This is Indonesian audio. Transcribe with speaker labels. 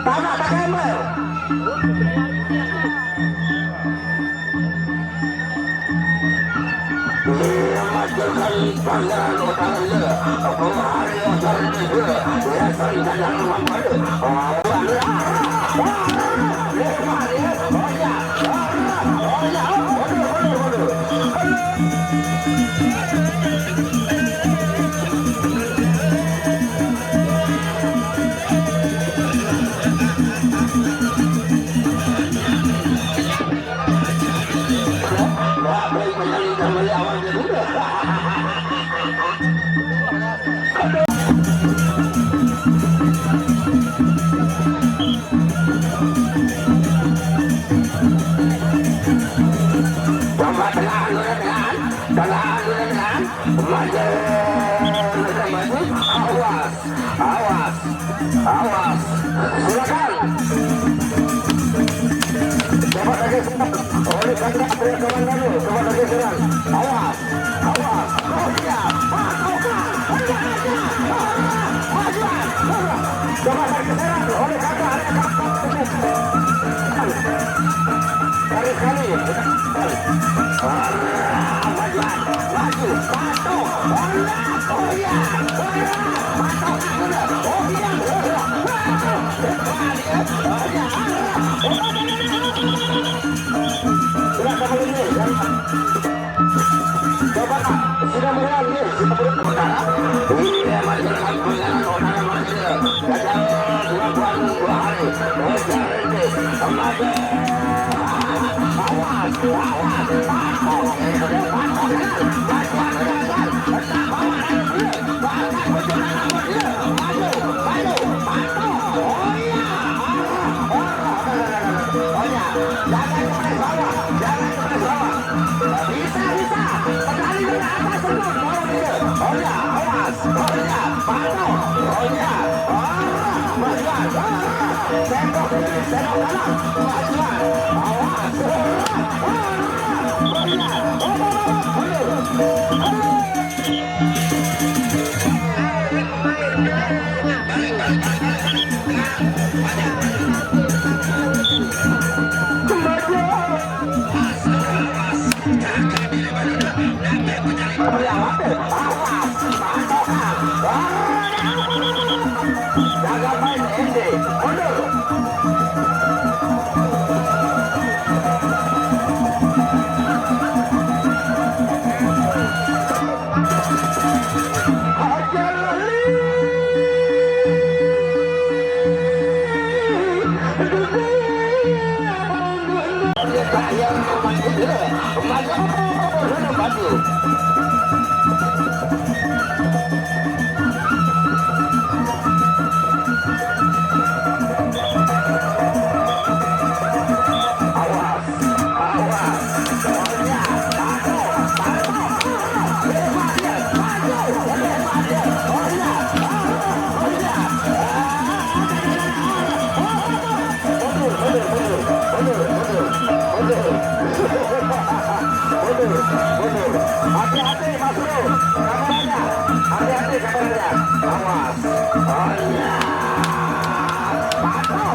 Speaker 1: Tamat tak gamer. Memajukan pandangan utara, penghari utara juga, biasa dalam memadu. Awas, awas, awas, silakan. Coba lagi serang. Oleh kata kawan dulu, coba lagi serang. Awas, awas. Oh ya, coba lagi serang. Oleh kata dari kali. Maju, maju, patuh, oh ya, sudah mulai nih, kita beri perkara. Iya, masyarakat pengenalan orang masyarakat. Kadang dua bulan, 2 hari. Awas, awas, jaga main ende, mundur. Hati-hati Mas Bro, kameranya, hati-hati kameranya, awas, oh iya, patuh,